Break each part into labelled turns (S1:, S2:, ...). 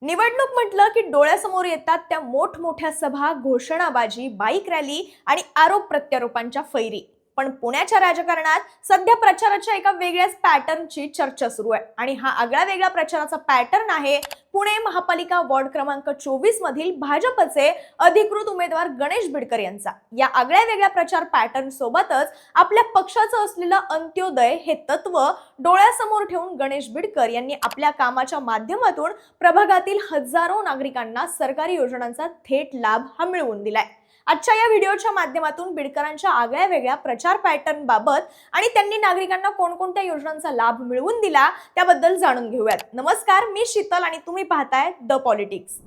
S1: निवडणूक म्हटलं की डोळ्यासमोर येतात त्या मोठमोठ्या सभा, घोषणाबाजी, बाईक रॅली आणि आरोप प्रत्यारोपांच्या फैरी. पण पुण्याच्या राजकारणात सध्या प्रचाराच्या एका वेगळ्याच पॅटर्नची चर्चा सुरू आहे आणि हा आगळा वेगळा प्रचाराचा पॅटर्न आहे पुणे महापालिका वॉर्ड क्रमांक 24 मधील भाजपचे अधिकृत उमेदवार गणेश बिडकर यांचा. या आगळ्या वेगळ्या प्रचार पॅटर्न सोबतच आपल्या पक्षाचं असलेलं अंत्योदय हे तत्व डोळ्यासमोर ठेवून गणेश बिडकर यांनी आपल्या कामाच्या माध्यमातून प्रभागातील हजारो नागरिकांना सरकारी योजनांचा थेट लाभ हा मिळवून दिलाय. आजच्या या व्हिडिओच्या माध्यमातून बिडकरांच्या आगळ्या वेगळ्या प्रचार पॅटर्न बाबत आणि त्यांनी नागरिकांना कोणकोणत्या योजनांचा लाभ मिळवून दिला त्याबद्दल जाणून घेऊयात. नमस्कार, मी शीतल आणि तुम्ही पाहताय द पॉलिटिक्स.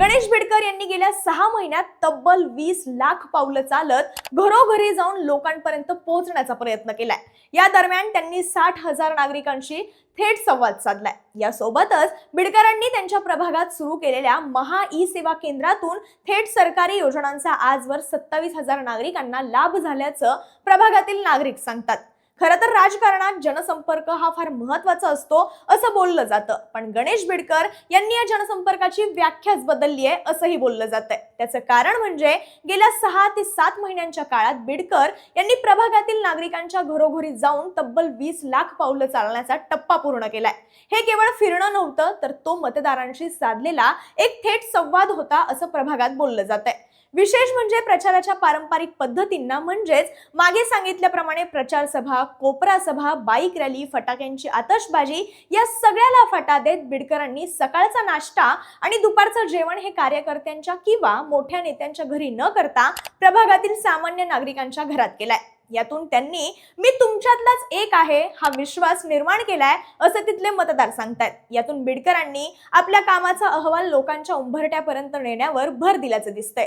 S1: गणेश बिडकर यांनी गेल्या 6 महिन्यात तब्बल 20 लाख पावलं चालत घरोघरी जाऊन लोकांपर्यंत पोहोचण्याचा प्रयत्न केलाय. या दरम्यान त्यांनी 60,000 नागरिकांशी थेट संवाद साधलाय. यासोबतच बिडकरांनी त्यांच्या प्रभागात सुरू केलेल्या महा ई सेवा केंद्रातून थेट सरकारी योजनांचा आजवर 27,000 नागरिकांना लाभ झाल्याचं प्रभागातील नागरिक सांगतात. खरं तर राजकारणात जनसंपर्क हा फार महत्त्वाचा असतो असं बोललं जातं, पण गणेश बिडकर यांनी या जनसंपर्काची व्याख्याच बदलली आहे असंही बोललं जातंय. त्याचं कारण म्हणजे गेल्या 6 ते 7 महिन्यांच्या काळात बिडकर यांनी प्रभागातील नागरिकांच्या घरोघरी जाऊन तब्बल 20 लाख पावलं चालण्याचा टप्पा पूर्ण केलाय. हे केवळ फिरणं नव्हतं, तर तो मतदारांशी साधलेला एक थेट संवाद होता असं प्रभागात बोललं जातंय. विशेष म्हणजे प्रचाराच्या पारंपरिक पद्धतींना म्हणजेच मागे सांगितल्याप्रमाणे प्रचार सभा, कोपरा सभा, बाईक रॅली, फटाक्यांची आतषबाजी या सगळ्याला फाटा देत बिडकरांनी सकाळचा नाश्ता आणि दुपारचं जेवण हे कार्यकर्त्यांच्या किंवा मोठ्या नेत्यांच्या घरी न करता प्रभागातील सामान्य नागरिकांच्या घरात केलाय. यातून त्यांनी मी तुमच्यातलाच एक आहे हा विश्वास निर्माण केलाय असं तिथले मतदार सांगतायत. यातून बिडकरांनी आपल्या कामाचा अहवाल लोकांच्या उंबरठ्यापर्यंत नेण्यावर भर दिल्याचं दिसतंय.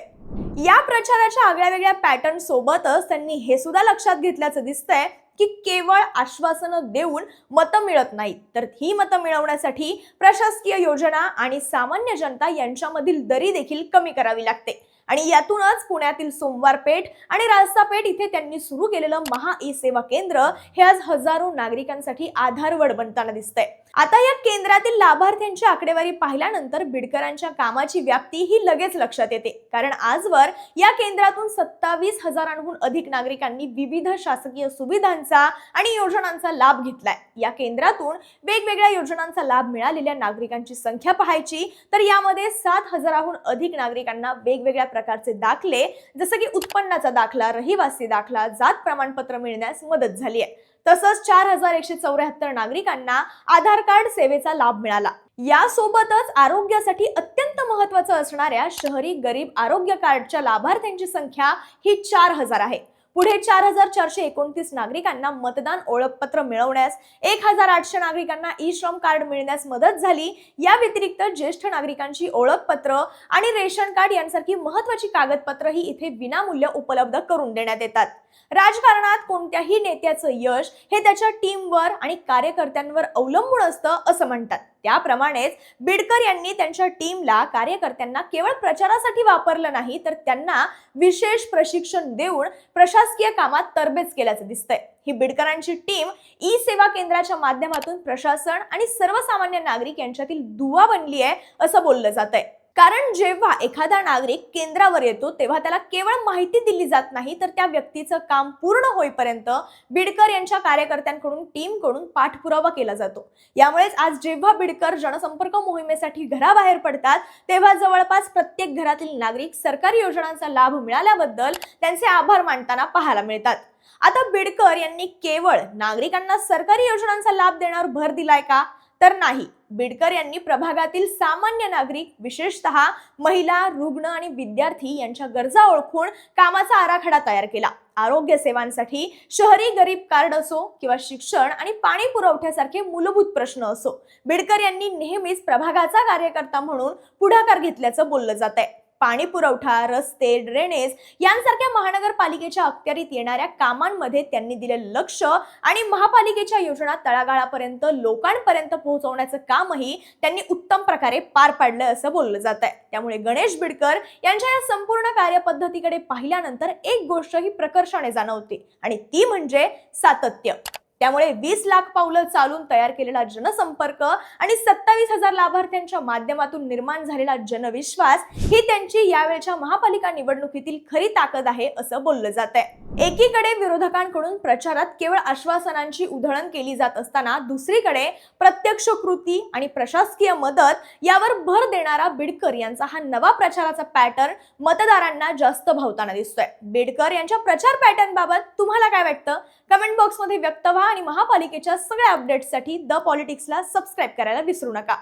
S1: या प्रचाराच्या आगळ्या वेगळ्या पॅटर्न सोबतच त्यांनी हे सुद्धा लक्षात घेतल्याचं दिसतंय की केवळ आश्वासनं देऊन मतं मिळत नाहीत, तर ही मतं मिळवण्यासाठी प्रशासकीय योजना आणि सामान्य जनता यांच्यामधील दरी देखील कमी करावी लागते. आणि यातूनच पुण्यातील सोमवार पेठ आणि रास्ता पेठ इथे त्यांनी सुरू केलेलं महा ई सेवा केंद्र हे आज हजारो नागरिकांसाठी आधारवड बनताना दिसतंय. आता या केंद्रातील लाभार्थ्यांची आकडेवारी पाहिल्यानंतर बिडकरांच्या कामाची व्याप्ती ही लगेच लक्षात येते, कारण आजवर या केंद्रातून 27,000हून अधिक नागरिकांनी विविध शासकीय सुविधांचा आणि योजनांचा लाभ घेतलाय. या केंद्रातून वेगवेगळ्या योजनांचा लाभ मिळालेल्या नागरिकांची संख्या पाहायची तर यामध्ये 7,000हून अधिक नागरिकांना वेगवेगळ्या प्रकारचे दाखले जसे की उत्पन्नाचा दाखला, रहिवासी दाखला, जात प्रमाणपत्र मिळण्यास मदत झाली आहे. तसंच 4,174 नागरिकांना आधार कार्ड सेवेचा लाभ मिळाला. यासोबतच आरोग्यासाठी अत्यंत महत्त्वाचं असणाऱ्या शहरी गरीब आरोग्य कार्डच्या लाभार्थ्यांची संख्या ही 4,000 आहे. पुढे 4,429 नागरिकांना मतदान ओळखपत्र मिळवण्यास, 1,800 नागरिकांना ई श्रम कार्ड मिळण्यास मदत झाली. या व्यतिरिक्त ज्येष्ठ नागरिकांची ओळखपत्र आणि रेशन कार्ड यांसारखी महत्त्वाची कागदपत्र ही इथे विनामूल्य उपलब्ध करून देण्यात येतात. राजकारणात कोणत्याही नेत्याचं यश हे त्याच्या टीमवर आणि कार्यकर्त्यांवर अवलंबून असतं असं म्हणतात. त्याप्रमाणेच बिडकर यांनी त्यांच्या टीमला, कार्यकर्त्यांना केवळ प्रचारासाठी वापरलं नाही, तर त्यांना विशेष प्रशिक्षण देऊन प्रशासकीय कामात तरबेज केल्याचं दिसतंय. ही बिडकरांची टीम ई सेवा केंद्राच्या माध्यमातून प्रशासन आणि सर्वसामान्य नागरिक यांच्यातील दुवा बनली आहे असं बोललं जातंय. कारण जेव्हा एखादा नागरिक केंद्रावर येतो तेव्हा त्याला केवळ माहिती दिली जात नाही, तर त्या व्यक्तीचं काम पूर्ण होईपर्यंत बिडकर यांच्या कार्यकर्त्यांकडून, टीमकडून पाठपुरावा केला जातो. यामुळेच आज जेव्हा बिडकर जनसंपर्क मोहिमेसाठी घराबाहेर पडतात तेव्हा जवळपास प्रत्येक घरातील नागरिक सरकारी योजनांचा लाभ मिळाल्याबद्दल त्यांचे आभार मानताना पाहायला मिळतात. आता बिडकर यांनी केवळ नागरिकांना सरकारी योजनांचा लाभ देण्यावर भर दिलाय का? तर नाही. बिडकर यांनी प्रभागातील सामान्य नागरिक, विशेषतः महिला, रुग्ण आणि विद्यार्थी यांच्या गरजा ओळखून कामाचा आराखडा तयार केला. आरोग्य सेवांसाठी शहरी गरीब कार्ड असो किंवा शिक्षण आणि पाणी पुरवठ्यासारखे मूलभूत प्रश्न असो, बिडकर यांनी नेहमीच प्रभागाचा कार्यकर्ता म्हणून पुढाकार घेतल्याचं बोललं जातंय. पाणी पुरवठा, रस्ते, ड्रेनेज यांसारख्या महानगरपालिकेच्या अखत्यारीत येणाऱ्या कामांमध्ये त्यांनी दिलेलं लक्ष आणि महापालिकेच्या योजना तळागाळापर्यंत लोकांपर्यंत पोहोचवण्याचं कामही त्यांनी उत्तम प्रकारे पार पाडलं असं बोललं जात आहे। त्यामुळे गणेश बिडकर यांच्या या संपूर्ण कार्यपद्धतीकडे पाहिल्यानंतर एक गोष्ट ही प्रकर्षाने जाणवते आणि ती म्हणजे सातत्य। त्यामुळे 20 लाख पावलं चालून तयार केलेला जनसंपर्क आणि 27,000 लाभार्थ्यांच्या माध्यमातून निर्माण झालेला जनविश्वास ही त्यांची यावेळच्या महापालिका निवडणुकीतील खरी ताकद आहे असं बोललं जात आहे। एकीकडे विरोधकांकडून प्रचारात केवळ आश्वासनांची उधळण केली जात असताना दुसरीकडे प्रत्यक्ष कृती आणि प्रशासकीय मदत यावर भर देणारा बिडकर यांचा हा नवा प्रचाराचा पॅटर्न मतदारांना जास्त भावताना दिसतोय। बिडकर यांच्या प्रचार पॅटर्न बाबत तुम्हाला काय वाटतं? कमेंट बॉक्स मध्ये व्यक्त व्हा आणि महापालिकेच्या सगळ्या अपडेट्ससाठी द पॉलिटिक्सला सबस्क्राइब करायला विसरू नका।